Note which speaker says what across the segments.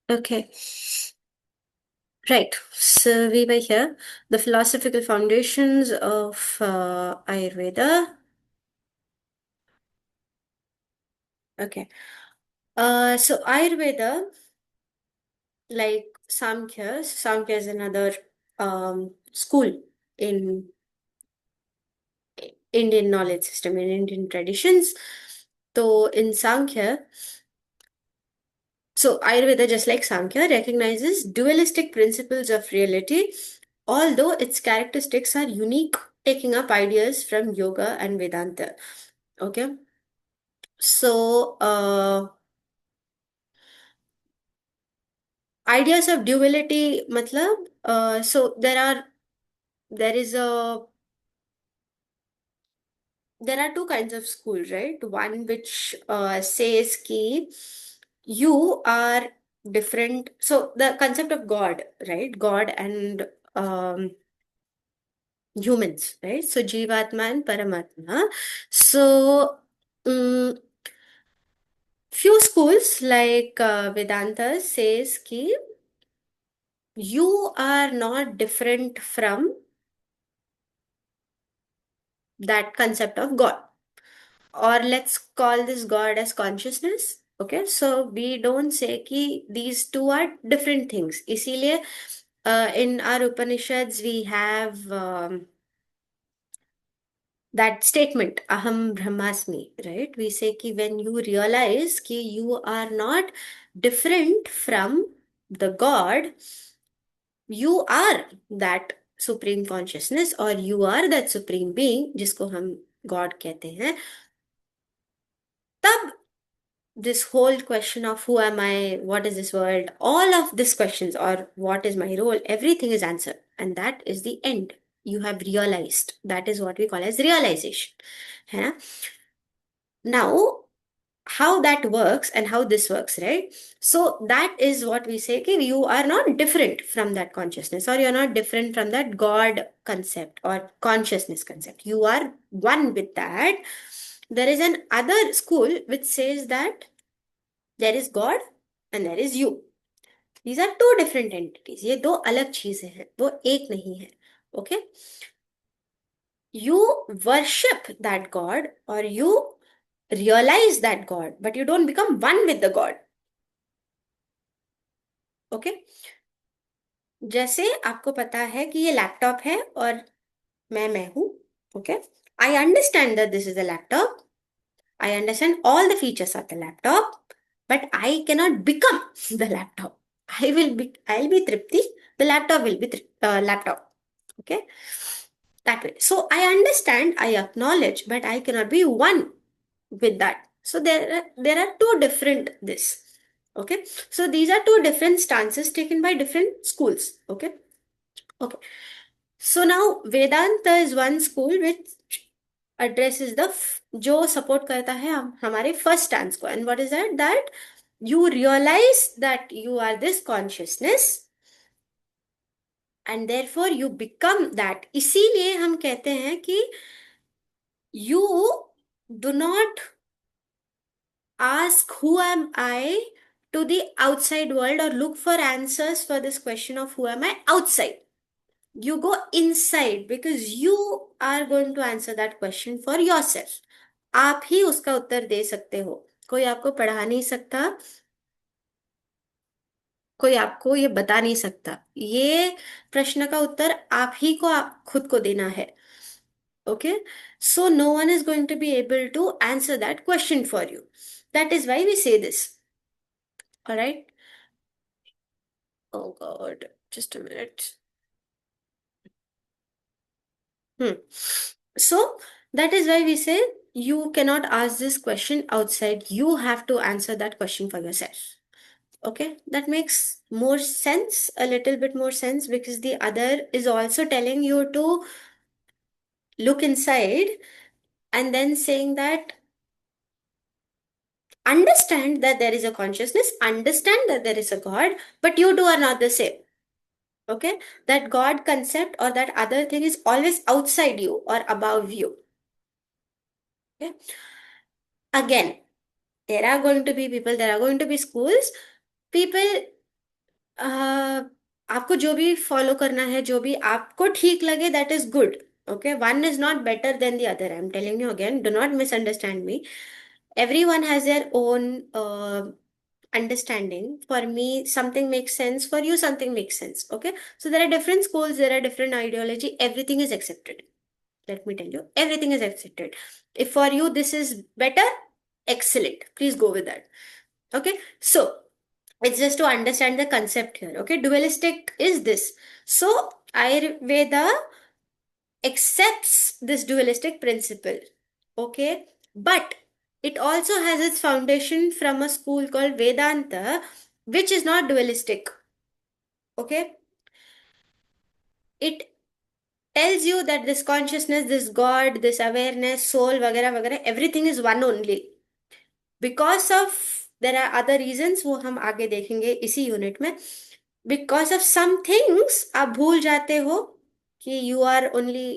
Speaker 1: Okay, right. So we were here. The philosophical foundations of Ayurveda. Okay. So Ayurveda, like Samkhya is another school in Indian knowledge system, in Indian traditions. So in Sankhya, so Ayurveda, just like Sankhya, recognizes dualistic principles of reality, although its characteristics are unique, taking up ideas from yoga and Vedanta. Okay. So, ideas of duality, matlab, so there is a, there are two kinds of school, right? One which says ki you are different. So the concept of God, right? God and humans, right? So Jivatma and Paramatma. So, um, few schools like Vedanta says ki you are not different from that concept of God. Or let's call this God as consciousness. Okay, so we don't say कि these two are different things. इसीलिए in our Upanishads we have that statement aham brahmasmi, right? We say कि when you realize कि you are not different from the God, you are that supreme consciousness or you are that supreme being जिसको हम God कहते हैं. तब this whole question of who am I, what is this world, all of these questions, or what is my role, everything is answered. And that is the end. You have realized. That is what we call as realization. है ना? Now, how that works and how this works, right? So that is what we say, okay, you are not different from that consciousness, or you're not different from that God concept or consciousness concept. You are one with that. There is an other school which says that there is God and there is you. These are two different entities. ये दो अलग चीजें हैं, वो एक नहीं है. Okay? You worship that God or you realize that God, but you don't become one with the God. Okay? जैसे आपको पता है कि ये लैपटॉप है और मैं हूं. Okay? I understand that this is a laptop. I understand all the features of the laptop, but I cannot become the laptop. I'll be Tripti. The laptop will be laptop. Okay, that way. So I understand, I acknowledge, but I cannot be one with that. So there are two different this. Okay, so these are two different stances taken by different schools. Okay, okay. So now Vedanta is one school which addresses the जो support करता है हमारे first stance को. And what is that you realize that you are this consciousness and therefore you become that. इसीलिए हम कहते हैं कि you do not ask who am I to the outside world or look for answers for this question of who am I outside. You go inside because you are going to answer that question for yourself. आप ही उसका उत्तर दे सकते हो. कोई आपको पढ़ा नहीं सकता, कोई आपको ये बता नहीं सकता. ये प्रश्न का उत्तर आप ही को आप खुद को देना है. Okay, so no one is going to be able to answer that question for you. That is why we say this. All right. Oh God, just a minute. So that is why we say you cannot ask this question outside. You have to answer that question for yourself. Okay, that makes more sense, a little bit more sense, because the other is also telling you to look inside and then saying that understand that there is a consciousness, understand that there is a God, but you two are not the same. Okay, that God concept or that other thing is always outside you or above you. Okay, again, there are going to be people, there are going to be schools, people आपको जो भी follow करना है, जो भी आपको ठीक लगे, that is good. Okay, one is not better than the other. I am telling you again, do not misunderstand me. Everyone has their own understanding. For me, something makes sense. For you, something makes sense. Okay, so there are different schools, there are different ideology. Everything is accepted. Let me tell you, everything is accepted. If for you this is better, excellent. Please go with that. Okay, so it's just to understand the concept here. Okay, dualistic is this. So Ayurveda accepts this dualistic principle. Okay, but it also has its foundation from a school called Vedanta, which is not dualistic. Okay, it tells you that this consciousness, this God, this awareness, soul, वगैरह वगैरह, everything is one only. Because of, there are other reasons, वो हम आगे देखेंगे इसी unit में. Because of some things आप भूल जाते हो कि you are only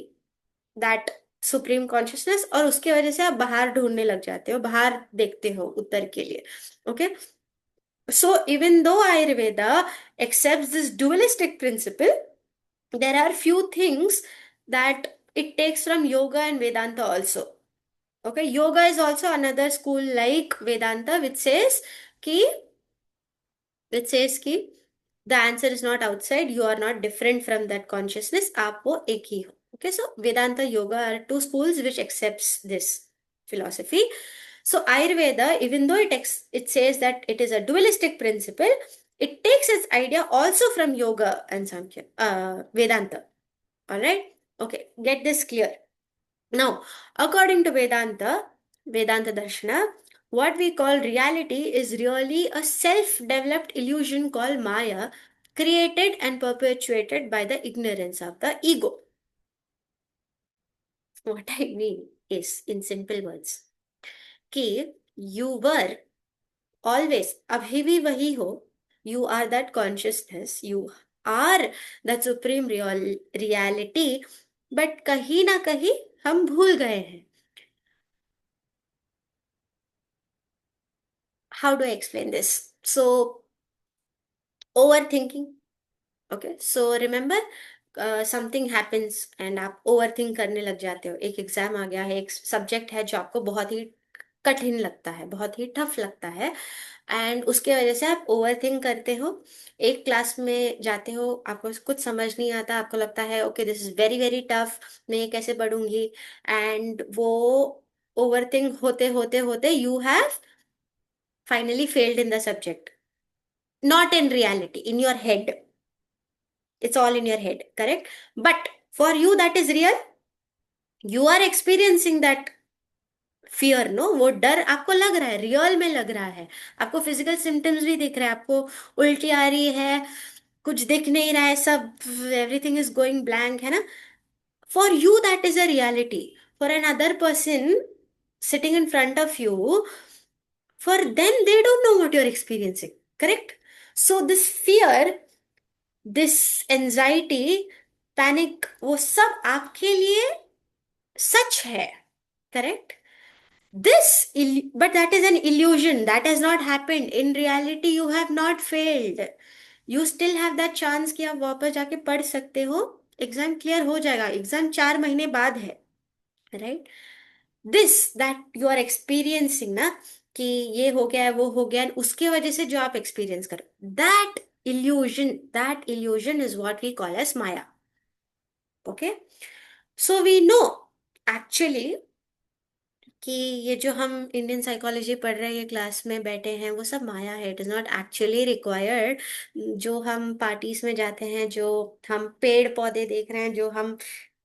Speaker 1: that supreme consciousness, और उसके वजह से आप बाहर ढूंढने लग जाते हो, बाहर देखते हो उत्तर के लिए. Okay, so even though Ayurveda accepts this dualistic principle, there are few things that it takes from yoga and Vedanta also. Okay, yoga is also another school like Vedanta, कि which says कि the answer is not outside, you are not different from that consciousness, आप वो एक ही हो. Okay, so Vedanta, Yoga are two schools which accepts this philosophy. So Ayurveda, even though it says that it is a dualistic principle, it takes its idea also from Yoga and Samkhya, Vedanta. All right, okay, get this clear. Now, according to Vedanta, Vedanta Darshana, what we call reality is really a self developed illusion called Maya, created and perpetuated by the ignorance of the ego. What I mean is, in simple words, कि you were always, अभी भी वही हो, you are that consciousness, you are that supreme reality, but कहीं ना कहीं हम भूल गए हैं. How do I explain this? So, overthinking. Okay, so remember, something happens and आप ओवर थिंक करने लग जाते हो. एक एग्जाम आ गया है, एक सब्जेक्ट है जो आपको बहुत ही कठिन लगता है, बहुत ही टफ लगता है, एंड उसके वजह से आप ओवर थिंक करते हो. एक क्लास में जाते हो, आपको कुछ समझ नहीं आता, आपको लगता है okay this is very very tough, मैं ये कैसे पढ़ूंगी, एंड वो ओवर थिंक होते होते होते you have finally failed in the subject. Not in reality, in your head. It's all in your head, correct? But for you, that is real. You are experiencing that fear, no, वो डर आपको लग रहा है, real में लग रहा है. आपको फिजिकल सिम्टम्स भी दिख रहे हैं, आपको उल्टी आ रही है, कुछ दिख नहीं रहा है, सब एवरीथिंग इज गोइंग ब्लैंक, है ना. For you that is a reality. For another person sitting in front of you, for them they don't know what you're experiencing, correct? So this fear, this anxiety, panic, वो सब आपके लिए सच है, correct? This, but that is an illusion, that has not happened in reality. You have not failed, you still have that chance कि आप वापस जाके पढ़ सकते हो, एग्जाम क्लियर हो जाएगा. एग्जाम 4 महीने बाद है, right? This that you are experiencing ना, कि ये हो गया है, वो हो गया है, उसके वजह से जो आप एक्सपीरियंस करो, that illusion is what we call as Maya. Okay, so we know actually कि ये जो हम इंडियन साइकोलॉजी पढ़ रहे हैं, ये क्लास में बैठे हैं, वो सब माया है. It is not actually required. जो हम पार्टीज में जाते हैं, जो हम पेड़ पौधे देख रहे हैं, जो हम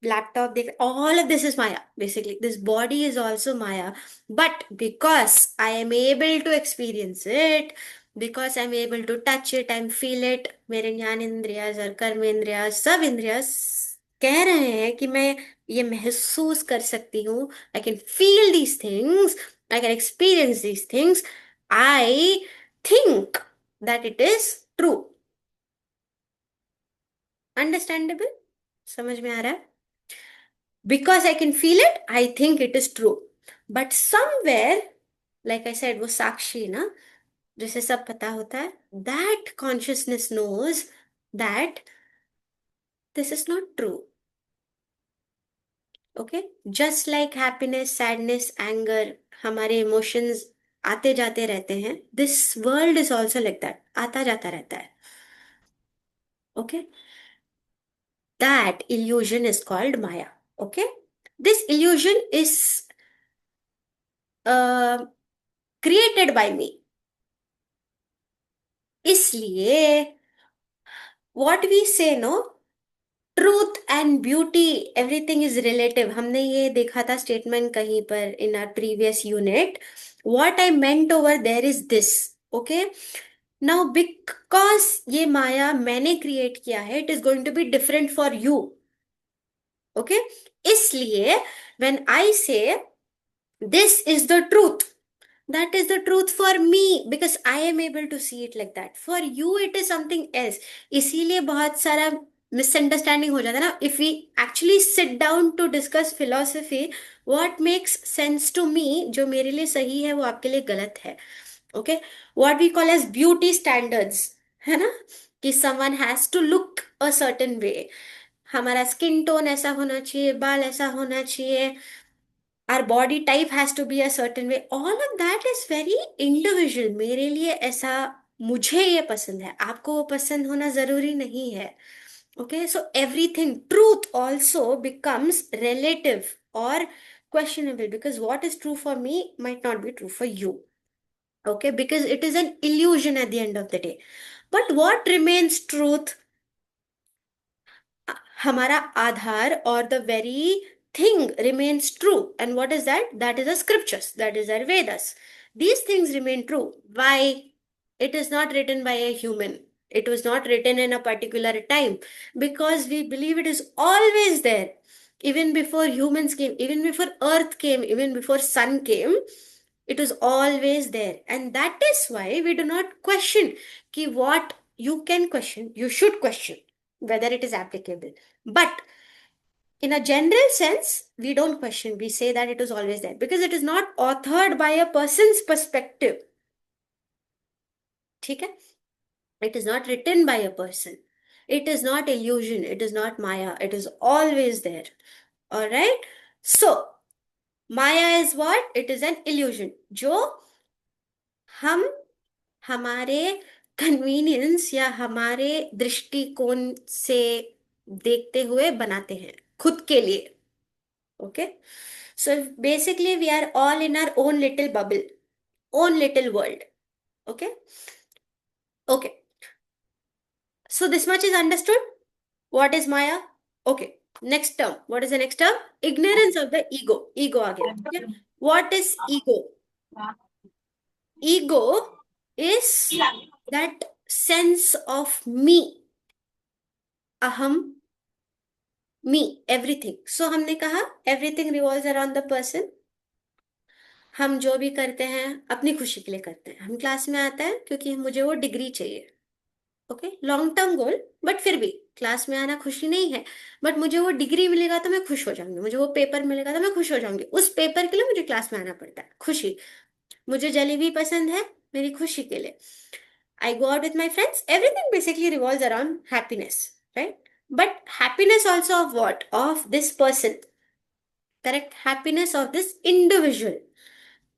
Speaker 1: लैपटॉप देख रहे हैं, all of this is maya. Basically this body is also maya, but because I am able to experience it, because I am able to touch it and feel it, मेरे ज्ञान इंद्रियाज और कर्म इंद्रियाज, सब इंद्रियाज कह रहे हैं कि मैं ये महसूस कर सकती हूँ, I can feel these things, I can experience these things, I think that it is true. Understandable? समझ में आ रहा है? Because I can feel it, I think it is true. But somewhere, like I said, वो साक्षी ना, जिसे सब पता होता है, that consciousness knows that this is not true. Okay. Just like happiness, sadness, anger, हमारे इमोशंस आते जाते रहते हैं, this world is also like that, आता जाता रहता है. Okay. That illusion is called maya. Okay. This illusion is uh, created by me. इसलिए what we say, no, truth and beauty, everything is relative. हमने ये देखा था स्टेटमेंट कहीं पर in our previous unit. What I meant over there is this. Okay. Now because ये माया मैंने create किया है, it is going to be different for you. Okay. इसलिए when I say this is the truth, that is the truth for me because I am able to see it like that. For you it is something else. इसीलिए बहुत सारा misunderstanding हो जाता है ना. If we actually sit down to discuss philosophy, what makes sense to me, जो मेरे लिए सही है वो आपके लिए गलत है. Okay. What we call as beauty standards, है ना, कि someone has to look a certain way, हमारा स्किन टोन ऐसा होना चाहिए, बाल ऐसा होना चाहिए, our body type has to be a certain way. All of that is very individual. मेरे लिए ऐसा, मुझे ये पसंद है, आपको वो पसंद होना जरूरी नहीं है. Okay, so everything, truth also becomes relative or questionable because what is true for me might not be true for you. Okay, because it is an illusion at the end of the day. But what remains truth? हमारा आधार और the very thing remains true. And what is that? That is the scriptures, that is our Vedas. These things remain true. Why? It is not written by a human, it was not written in a particular time, because we believe it is always there. Even before humans came, even before earth came, even before sun came, it was always there. And that is why we do not question. Ki what you can question, you should question whether it is applicable. But in a general sense, we don't question. We say that it is always there because it is not authored by a person's perspective. ठीक है? It is not written by a person. It is not illusion. It is not Maya. It is always there. All right? So, Maya is what? It is an illusion. जो हम हमारे convenience या हमारे दृष्टिकोण से देखते हुए बनाते हैं खुद के लिए. Okay. So basically we are all in our own little bubble, own little world. Okay. Okay. So this much is understood. What is Maya? Okay. Next term. What is the next term? Ignorance of the ego. Ego again. Okay. What is ego? Ego is that sense of me. Aham, me, everything. So हमने कहा everything revolves around the person. हम जो भी करते हैं अपनी खुशी के लिए करते हैं. हम क्लास में आते हैं क्योंकि मुझे वो डिग्री चाहिए. Okay. Long term goal. But फिर भी क्लास में आना खुशी नहीं है, बट मुझे वो डिग्री मिलेगा तो मैं खुश हो जाऊंगी, मुझे वो पेपर मिलेगा तो मैं खुश हो जाऊंगी. उस पेपर के लिए मुझे क्लास में आना पड़ता है, खुशी. मुझे जलेबी पसंद है, मेरी खुशी के लिए. I go out with my friends. Everything basically revolves around happiness, right? But happiness also of what? Of this person. Correct. Happiness of this individual.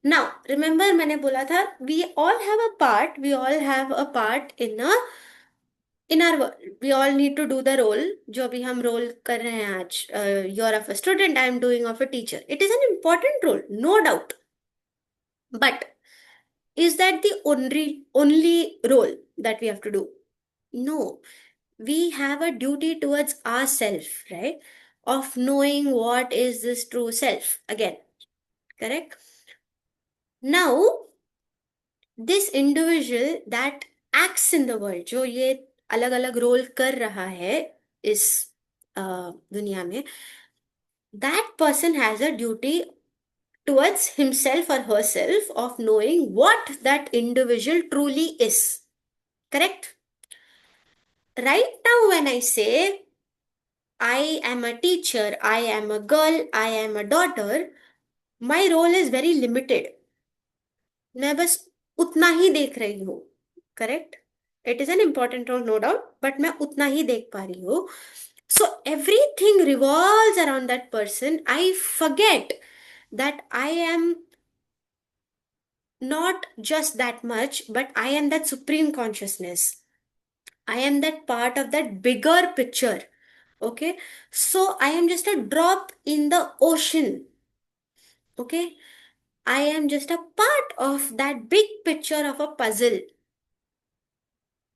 Speaker 1: Now, remember मैंने बोला था we all have a part, we all have a part in our world. We all need to do the role जो अभी हम role कर रहे हैं आज. You are of a student, I am doing of a teacher. It is an important role, no doubt. But is that the only role that we have to do? No. We have a duty towards ourself, right? Of knowing what is this true self. Again, correct? Now, this individual that acts in the world, जो ये अलग अलग role कर रहा है इस दुनिया में, that person has a duty towards himself और herself of knowing what that individual truly is. Correct. Right now when I say I am a teacher, I am a girl, I am a daughter, my role is very limited. मैं बस उतना ही देख रही हूँ, correct? It is an important role, no doubt, but मैं उतना ही देख पा रही हूँ. So everything revolves around that person. I forget that I am not just that much, but I am that supreme consciousness. I am that part of that bigger picture. Okay. So I am just a drop in the ocean. Okay. I am just a part of that big picture of a puzzle.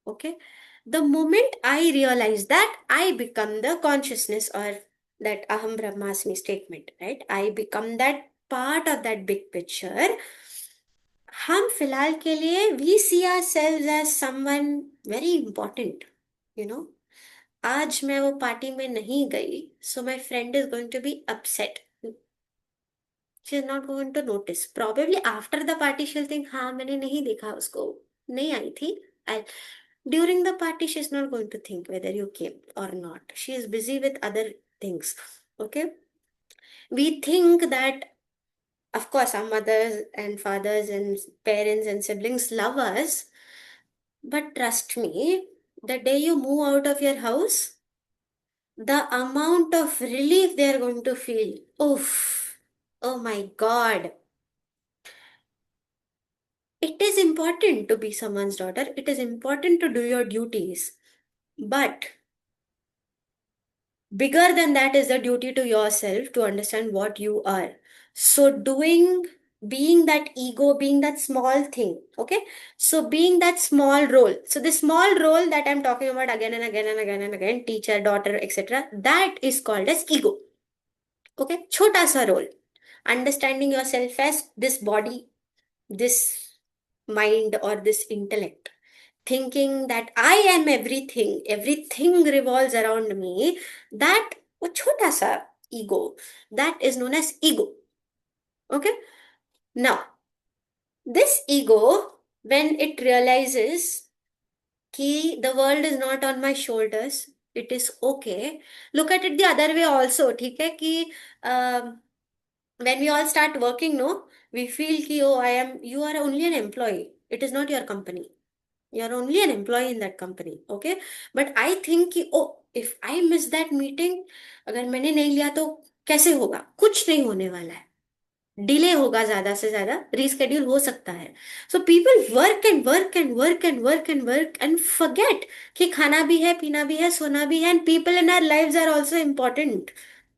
Speaker 1: Okay. The moment I realize that, I become the consciousness, or that Aham Brahmasmi statement, right? I become that part of that big picture. हम फिलहाल के लिए we see ourselves as someone very important, you know. आज मैं वो party में नहीं गई, so my friend is going to be upset. She is not going to notice. Probably after the party she'll think, हाँ मैंने नहीं देखा उसको, नहीं आई थी. During the party she is not going to think whether you came और not. She is busy with other things. Okay. We think that, of course, our mothers and fathers and parents and siblings love us, but trust me, the day you move out of your house, the amount of relief they are going to feel. Oof. Oh my God. It is important to be someone's daughter. It is important to do your duties. But bigger than that is the duty to yourself to understand what you are. So doing, being that ego, being that small thing. Okay. So being that small role. So the small role that I'm talking about again and again and again and again, teacher, daughter, etc., that is called as ego. Okay. Chota sa role. Understanding yourself as this body, this mind, or this intellect, thinking that I am everything, everything revolves around me, that वो छोटा सा ego, that is known as ego. Okay. Now, this ego, when it realizes कि the world is not on my shoulders, it is okay. Look at it the other way also. ठीक है कि when we all start working, no, we feel कि oh, you are only an employee. It is not your company. You're only an employee in that company. Okay. But I think कि oh, if I miss that meeting, अगर मैंने नहीं लिया तो कैसे होगा? कुछ नहीं होने वाला है. डिले होगा, ज्यादा से ज्यादा रीस्केड्यूल हो सकता है. So people work and work and work and work and work and forget कि खाना भी है, पीना भी है, सोना भी है. And people in our lives are also important.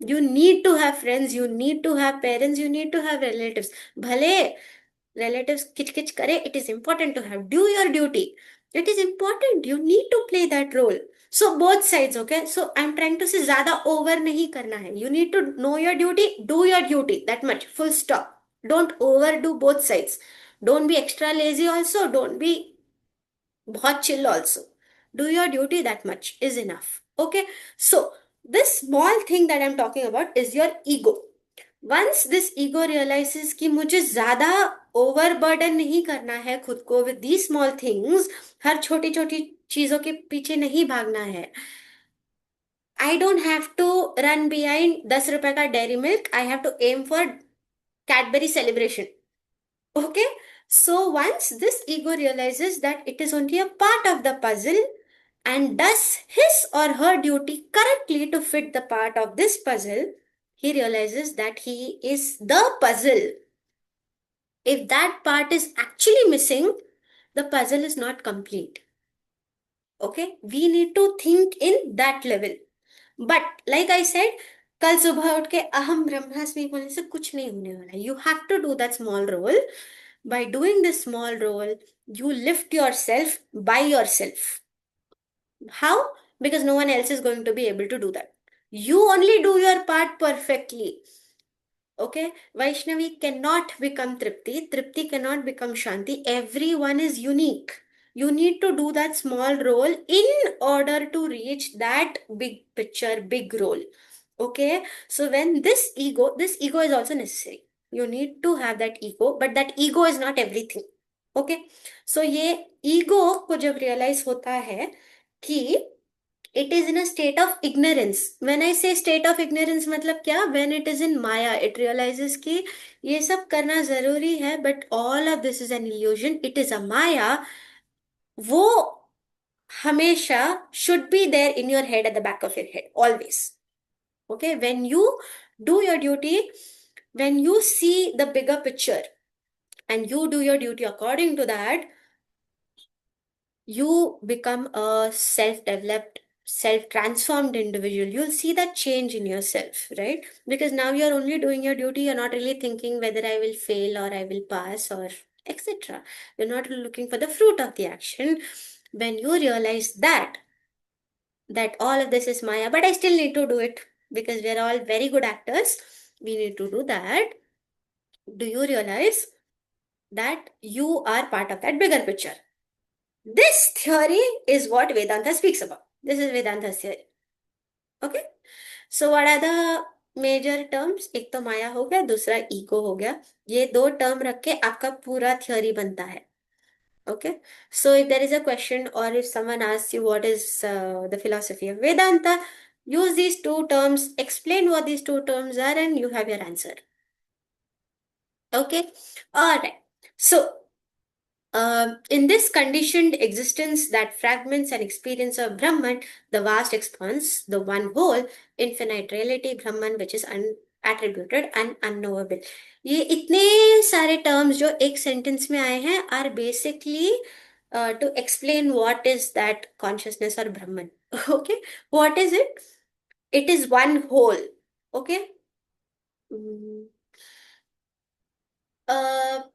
Speaker 1: You need to have friends, you need to have parents, you need to have relatives. भले relatives किच करे, it is important to have, do your duty. It is important, you need to play that role. So both sides. Okay. So I'm trying to say ज्यादा over नहीं करना है. You need to know your duty, do your duty, that much, full stop. Don't overdo both sides. Don't be extra lazy also, don't be बहुत chill also. Do your duty, that much is enough. Okay. So this small thing that I'm talking about is your ego. Once this ego realises कि मुझे ज्यादा overburden नहीं करना है खुद को with the small things, हर छोटी छोटी चीजों के पीछे नहीं भागना है. I don't have to run behind 10 रुपए का Dairy Milk, I have to aim for Cadbury Celebration. Okay. So once this ego realises that it is only a part of the puzzle and does his or her duty correctly to fit the part of this puzzle, he realizes that he is the puzzle. If that part is actually missing, the puzzle is not complete. Okay. We need to think in that level. But like I said, कल सुबह उठ के अहम ब्रह्मास्मि बोलने से कुछ नहीं होने वाला. You have to do that small role. By doing this small role, you lift yourself by yourself. How? Because no one else is going to be able to do that. You only do your part perfectly. Okay. Vaishnavi cannot become Tripti. Tripti cannot become Shanti. Everyone is unique. You need to do that small role in order to reach that big picture, big role. Okay. So when this ego is also necessary. You need to have that ego, but that ego is not everything. Okay. So ये ego को जब realize होता है कि It is in a state of ignorance. When I say state of ignorance, मतलब क्या? When it is in Maya, it realizes कि ये सब करना जरूरी है, but all of this is an illusion. It is a Maya. वो हमेशा should be there in your head, at the back of your head, always. Okay, when you do your duty, when you see the bigger picture and you do your duty according to that, you become a self-developed, self-transformed individual. You'll see that change in yourself, right? Because now you're only doing your duty, you're not really thinking whether I will fail or I will pass or etc. You're not looking for the fruit of the action. When you realize that all of this is Maya, but I still need to do it because we're all very good actors. We need to do that. Do you realize that you are part of that bigger picture? This theory is what Vedanta speaks about. This is Vedanta's theory. Okay? So what are the major terms? एक तो माया हो गया, दूसरा ego हो गया. ये दो term रख के आपका पूरा थ्योरी बनता है. Okay? So if there is a question or if someone asks you what is the philosophy of Vedanta, use these two terms, explain what these two terms are, and you have your answer. Okay? Alright. So in this conditioned existence that fragments and experience of Brahman, the vast expanse, the one whole, infinite reality, Brahman, which is unattributed and unknowable. ये इतने सारे terms जो एक sentence में आए हैं are basically to explain what is that consciousness or Brahman. Okay, what is it? It is one whole. Okay. Mm.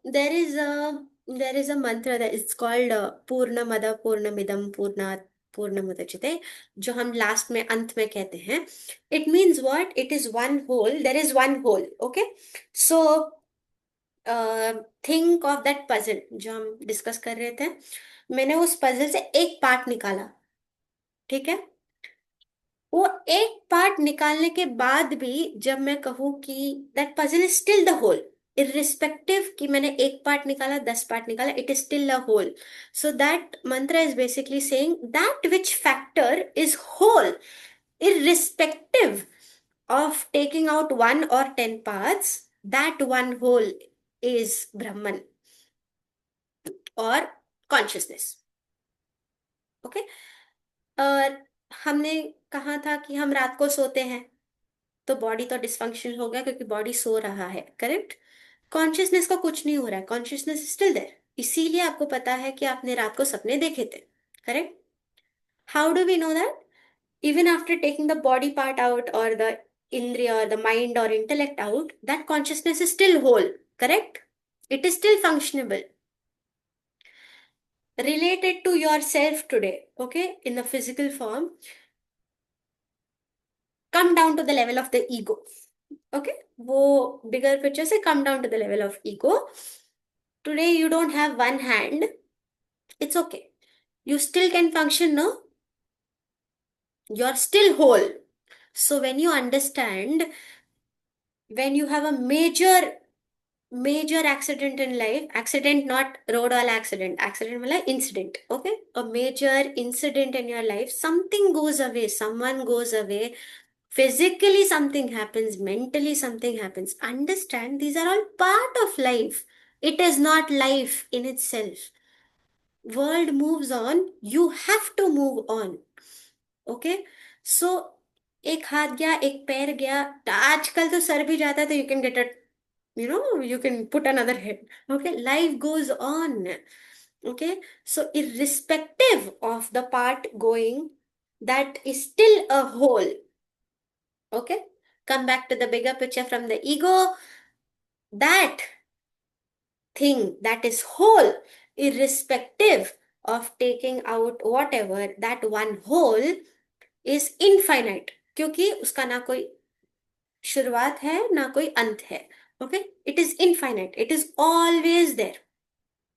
Speaker 1: There is a mantra that it's called Purnamada Purnamidam Purnat Purnamudachite, जो हम last में अंत में कहते हैं. It means what? It is one whole. There is one whole. Okay. So think of that puzzle जो हम discuss कर रहे थे. मैंने उस पजल से एक पार्ट निकाला. ठीक है. वो एक पार्ट निकालने के बाद भी जब मैं कहूँ कि that puzzle is still the whole, irrespective कि मैंने एक पार्ट निकाला 10 पार्ट निकाला, it is still a whole. So that mantra is basically saying that which factor is whole, irrespective of taking out 1 or 10 parts, that one whole is Brahman or consciousness. Okay. और हमने कहा था कि हम रात को सोते हैं तो बॉडी तो डिसफंक्शन हो गया क्योंकि बॉडी सो रहा है. करेक्ट. कॉन्शियसनेस को कुछ नहीं हो रहा है. Consciousness still there. इसीलिए आपको पता है कि आपने रात को सपने देखे थे. Correct. How do we know that? Even after taking the body part out और द इंद्रिय और द माइंड और intellect out, that consciousness is still whole. Correct. It is still functionable. Related to yourself today, okay, in the physical form, come down to the level of the ego. Okay, वो bigger picture से come down to the level of ego. Today you don't have one hand. It's okay. You still can function, no? You're still whole. So when you understand, when you have a major accident in life, accident not road wala accident, accident wala incident, okay, a major incident in your life, something goes away, someone goes away, physically something happens, mentally something happens, understand these are all part of life. It is not life in itself. World moves on, you have to move on. Okay. So एक हाथ गया, एक पैर गया, आजकल तो sir भी जाता है तो you can get a, you can put another head. Okay, life goes on. Okay, so irrespective of the part going, that is still a whole. Okay, come back to the bigger picture from the ego. That thing that is whole, irrespective of taking out whatever, that one whole is infinite, क्योंकि उसका ना कोई शुरुआत है ना कोई अंत है. Okay. It is infinite. It is always there.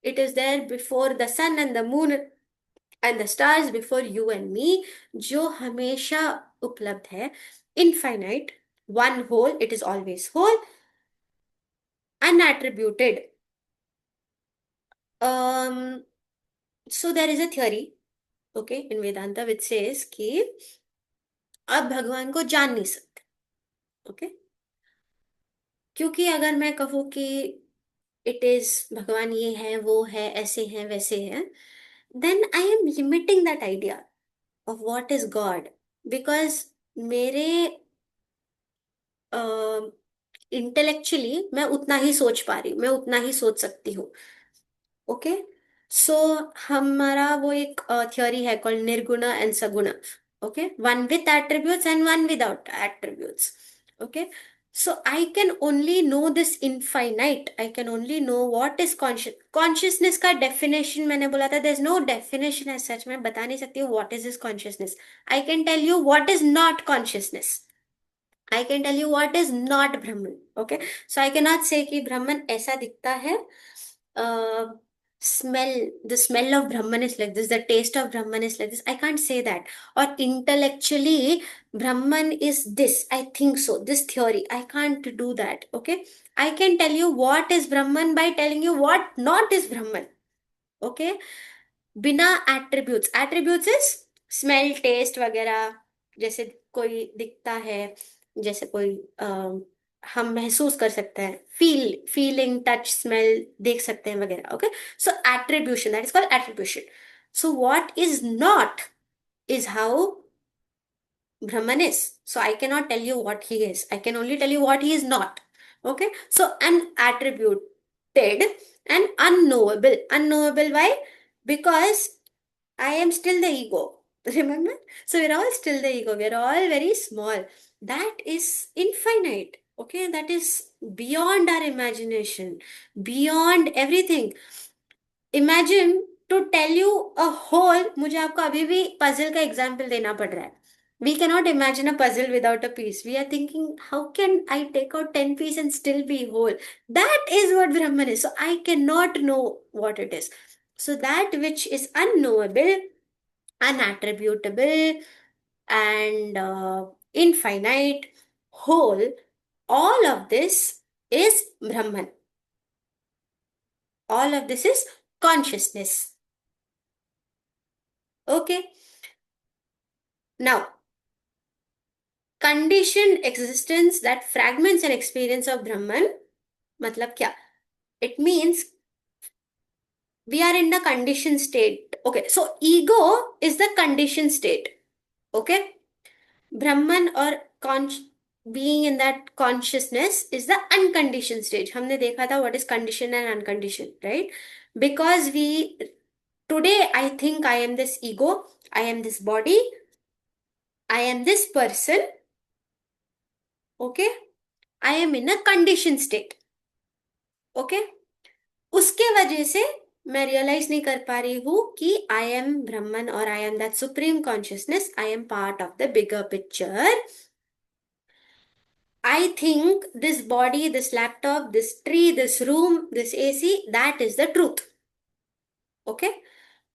Speaker 1: It is there before the sun and the moon and the stars, before you and me, जो हमेशा उपलब्ध है. Infinite, one whole, it is always whole, unattributed. So there is a theory okay, in Vedanta which says कि अब भगवान को जान नहीं सकते। ओके, क्योंकि अगर मैं कहूँ कि इट इज भगवान ये है वो है ऐसे हैं वैसे हैं, then I am limiting that idea of what is God. Because मेरे इंटेलेक्चुअली मैं उतना ही सोच पा रही हूँ, मैं उतना ही सोच सकती हूँ। ओके, सो हमारा वो एक थ्योरी है called nirgun and sagun. Okay, one with attributes and one without attributes. Okay, so I can only know this infinite, I can only know what is consciousness का डेफिनेशन मैंने बोला था, there is no definition as such, मैं बता नहीं सकती हूँ what is this consciousness. I can tell you what is not consciousness, I can tell you what is not Brahman. Okay, so I cannot say कि Brahman ऐसा दिखता है. Uh, the smell of Brahman is like this, the taste of Brahman is like this. I can't say that. Or intellectually, Brahman is this. I think so. This theory, I can't do that. Okay, I can tell you what is Brahman by telling you what not is Brahman. Okay, बिना attributes, attributes is smell taste वगैरह, जैसे कोई दिखता है, जैसे कोई हम महसूस कर सकते हैं, फीलिंग टच स्मेल देख सकते हैं वगैरह। Okay, so attribution, that is called attribution. So what is not is how Brahman is. So I cannot tell you what he is. I can only tell you what he is not. Okay. So unattributed and unknowable. Unknowable, why? Because I am still the ego. Remember? So we're all still the ego. We're all very small. That is infinite. Okay. That is beyond our imagination, beyond everything. Imagine to tell you a whole, मुझे आपको अभी भी puzzle का example देना पड़ रहा है। We cannot imagine a puzzle without a piece, we are thinking how can I take out 10 piece and still be whole. That is what Brahman is, so I cannot know what it is so. That which is इज अननोएबल, unattributable and infinite, whole, all of this is Brahman. All of this is consciousness. Okay. Now, conditioned existence that fragments an experience of Brahman, मतलब क्या? It means we are in the conditioned state. Okay, so ego is the conditioned state. Okay, Brahman or being in that consciousness is the unconditioned stage. हमने देखा था what is conditioned and unconditioned, right? Because we today I think I am this ego, I am this body, I am this person. Okay, I am in a conditioned state. Okay, उसके वजह से मैं realise नहीं कर पा रही हूं कि आई एम ब्रह्मन और I am that supreme consciousness, I am part of the bigger picture. I think this body, this laptop, this tree, this room, this AC, that is the truth. Okay,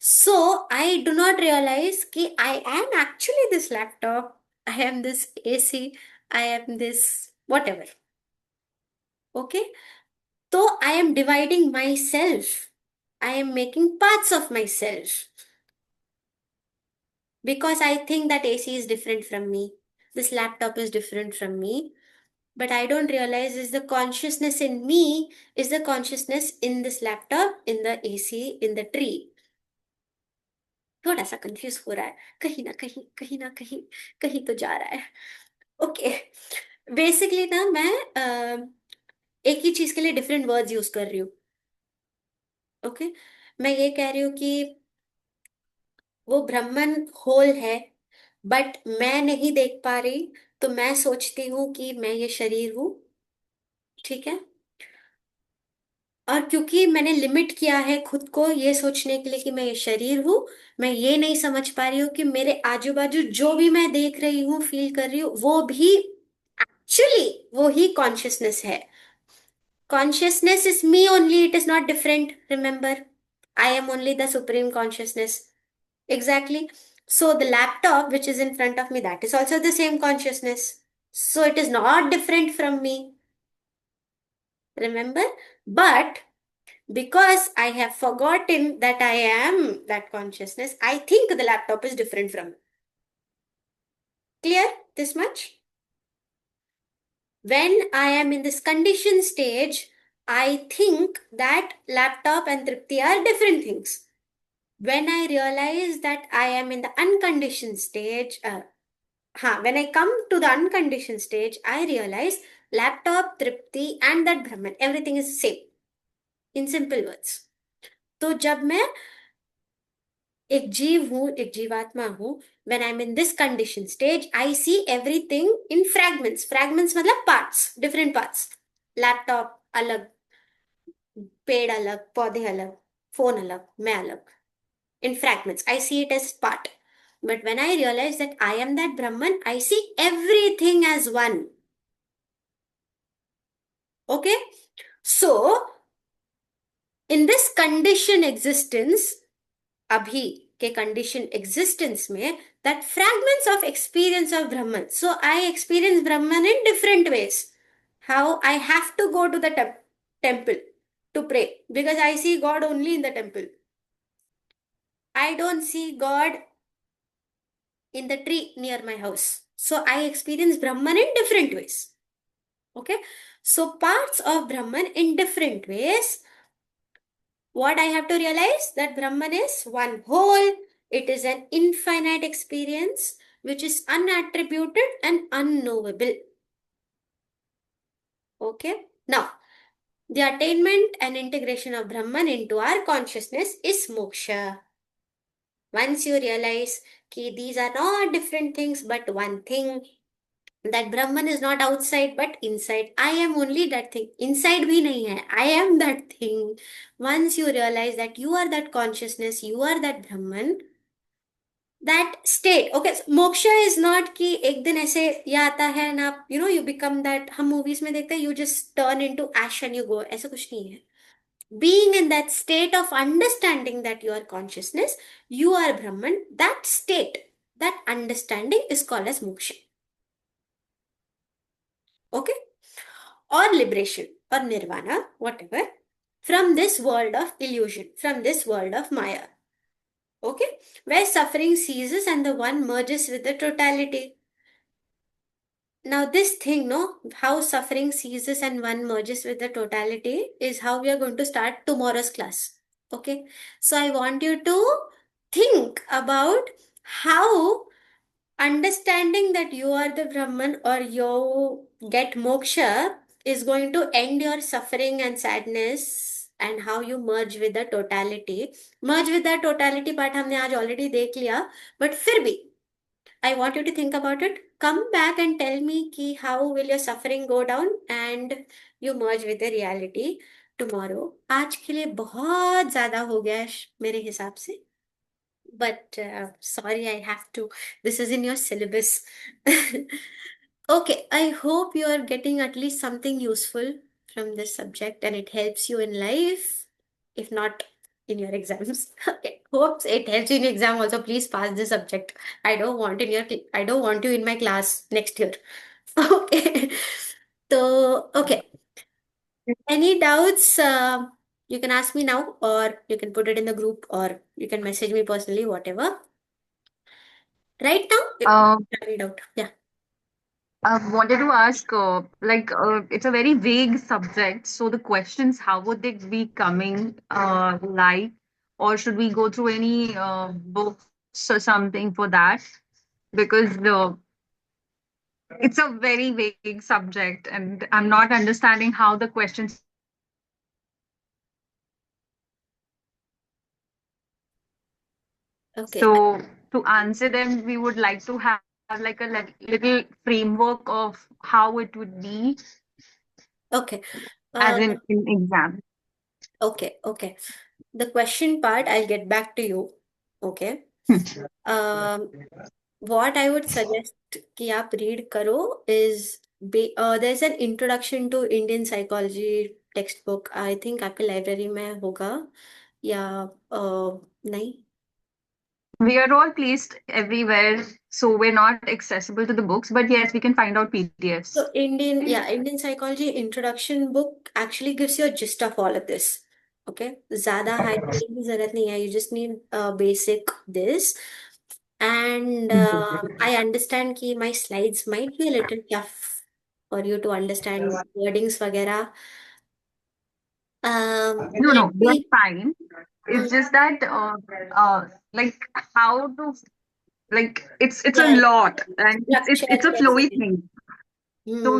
Speaker 1: so I do not realize कि I am actually this laptop, I am this AC, I am this whatever. Okay, so I am dividing myself. I am making parts of myself because I think that AC is different from me. This laptop is different from me. But I don't realize is the consciousness in me, is the consciousness in this laptop, in the AC, in the tree. थोड़ा सा confuse हो रहा है, कहीं ना कहीं, कहीं ना कहीं, कहीं तो जा रहा है। ओके, बेसिकली ना मैं एक ही चीज के लिए डिफरेंट वर्ड्स यूज कर रही हूँ। ओके, मैं ये कह रही हूँ कि वो ब्राह्मण होल है, बट मैं नहीं देख पा रही, तो मैं सोचती हूँ कि मैं ये शरीर हूँ। ठीक है, और क्योंकि मैंने लिमिट किया है खुद को ये सोचने के लिए कि मैं ये शरीर हूँ, मैं ये नहीं समझ पा रही हूँ कि मेरे आजू बाजू जो भी मैं देख रही हूँ, फील कर रही हूँ, वो भी एक्चुअली वो ही कॉन्शियसनेस है। Consciousness is me only, it is not different, remember, I am only the supreme consciousness. Exactly. So the laptop which is in front of me, that is also the same consciousness. So it is not different from me. Remember? But Because I have forgotten that I am that consciousness, I think the laptop is different from me. Clear this much? When I am in this conditioned stage, I think that laptop and Tripti are different things. When I realize that I am in the unconditioned stage, when I come to the unconditioned stage, I realize laptop, Tripti and that Brahman, everything is same. In simple words. तो जब मैं एक जीव हूं, एक जीवात्मा हूं, when I'm in this condition stage, I see everything in fragments. Fragments मतलब parts, different parts. लैपटॉप अलग, पेड़ अलग, पौधे अलग, फोन अलग, मैं अलग. In fragments, I see it as part. But when I realize that I am that Brahman, I see everything as one. Okay? So, in this condition existence, अभी के कंडीशन एग्जिस्टेंस में that fragments of experience of Brahman. So I experience Brahman in different ways. How I have to go to the temple to pray because I see God only in the temple. I don't see God in the tree near my house. So I experience Brahman in different ways. Okay. So parts of Brahman in different ways. What I have to realize that Brahman is one whole. It is an infinite experience which is unattributed and unknowable. Okay. Now, the attainment and integration of Brahman into our consciousness is moksha. Once you realize that these are not different things but one thing, that Brahman is not outside but inside. I am only that thing. Inside bhi nahi hai. I am that thing. Once you realize that you are that consciousness, you are that Brahman, that state. Okay, so moksha is not कि एक दिन ऐसे ये आता है ना, you know, you become that. हम movies में देखते हैं, you just turn into ash and you go. ऐसा कुछ नहीं है. Being in that state of understanding that you are consciousness, you are Brahman, that state, that understanding is called as moksha. Okay? Or liberation or nirvana, whatever, from this world of illusion, from this world of Maya. Okay? Where suffering ceases and the one merges with the totality. Now, this thing, no, how suffering ceases and one merges with the totality is how we are going to start tomorrow's class. Okay? So, I want you to think about how understanding that you are the Brahman or you get moksha is going to end your suffering and sadness and how you merge with the totality. Merge with the totality part हमने आज already देख लिया, but फिर भी I want you to think about it. Come back and tell me कि how will your suffering go down and you merge with the reality tomorrow. आज के लिए बहुत ज़्यादा हो गया है मेरे हिसाब से. But sorry, I have to. This is in your syllabus. Okay, I hope you are getting at least something useful from this subject and it helps you in life, if not in your exams. Okay, hopes it helps you in exam also. Please pass this subject. I don't want you in my class next year. Okay. So, okay. Any doubts? You can ask me now, or you can put it in the group, or you can message me personally, whatever. Right now, any doubt? Yeah.
Speaker 2: I wanted to ask, it's a very vague subject. So the questions, how would they be coming, or should we go through any books or something for that? Because it's a very vague subject, and I'm not understanding how the questions.
Speaker 1: Okay.
Speaker 2: So to answer them, we would like to have like a little framework of how it would be
Speaker 1: Okay.
Speaker 2: as
Speaker 1: Uh,
Speaker 2: in exam.
Speaker 1: okay. Okay. The question part, I'll get back to you. Okay. Um, what I would suggest कि आप read करो is there's an introduction to Indian psychology textbook. I think आपके library में होगा या नहीं.
Speaker 2: We are all placed everywhere, so we're not accessible to the books, but yes, we can find out PDFs.
Speaker 1: So Indian psychology introduction book actually gives you a gist of all of this. Okay, ज्यादा high की जरूरत नहीं है, you just need basic this. And I understand कि my slides might be a little tough for you to understand wordings वगैरह.
Speaker 2: No,
Speaker 1: Let
Speaker 2: no, that's
Speaker 1: me.
Speaker 2: fine. It's just that, like how to, like it's a
Speaker 1: Yes,
Speaker 2: lot, and it's
Speaker 1: structure
Speaker 2: a flowy
Speaker 1: कैसे.
Speaker 2: thing.
Speaker 1: Hmm.
Speaker 2: So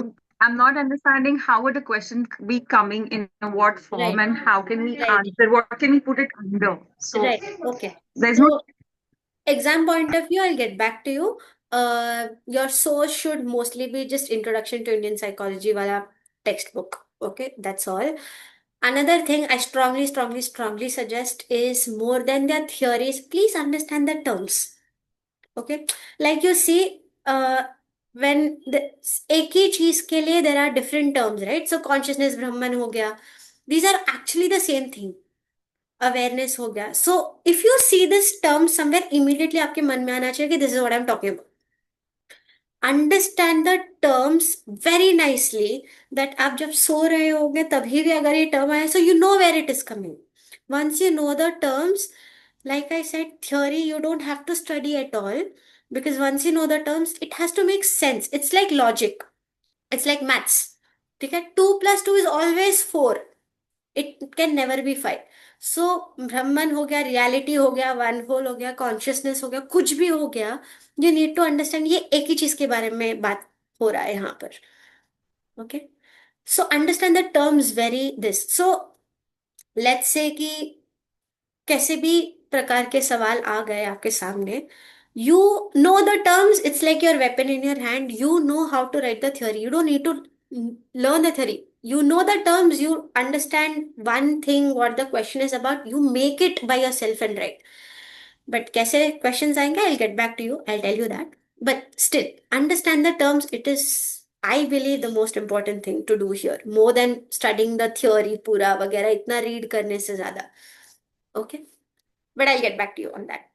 Speaker 2: I'm not understanding how would a question be coming in what form,
Speaker 1: Right,
Speaker 2: and how can we
Speaker 1: right,
Speaker 2: answer? What can we put it under? So
Speaker 1: right. Okay.
Speaker 2: there's no.
Speaker 1: So exam point of view, I'll get back to you. Your source should mostly be just Introduction to Indian Psychology wala textbook. Okay, that's all. Another thing I strongly, strongly, strongly suggest is more than their theories, please understand the terms. Okay, like you see, when the एक ही चीज के लिए there are different terms, right? So consciousness, Brahman हो गया. These are actually the same thing. Awareness हो गया. So if you see this term somewhere, immediately आपके मन में आना चाहिए कि this is what I am talking about. Understand the terms very nicely, that आप जब सो रहे होगे तभी भी अगर ये टर्म आए, so you know where it is coming. Once you know the terms, like I said, theory you don't have to study at all, because once you know the terms, it has to make sense. It's like logic, it's like maths. ठीक है, 2 + 2 is always 4. It can never be 5. सो ब्रह्मन हो गया, reality हो गया, one whole हो गया, consciousness हो गया, कुछ भी हो गया, यू नीड टू अंडरस्टैंड ये एक ही चीज के बारे में बात हो रहा है यहाँ पर. Okay, so understand the terms very this. So let's say कि कैसे भी प्रकार के सवाल आ गए आपके सामने, you know the terms, it's like your weapon in your hand. You know how to write the theory, you don't need to learn the theory. You know the terms, you understand one thing what the question is about, you make it by yourself and write. But कैसे questions आएंगे, I'll get back to you, I'll tell you that. But still, understand the terms. It is, I believe, the most important thing to do here, more than studying the theory पूरा वगैरह इतना read करने से ज्यादा. Okay, but I'll get back to you on that.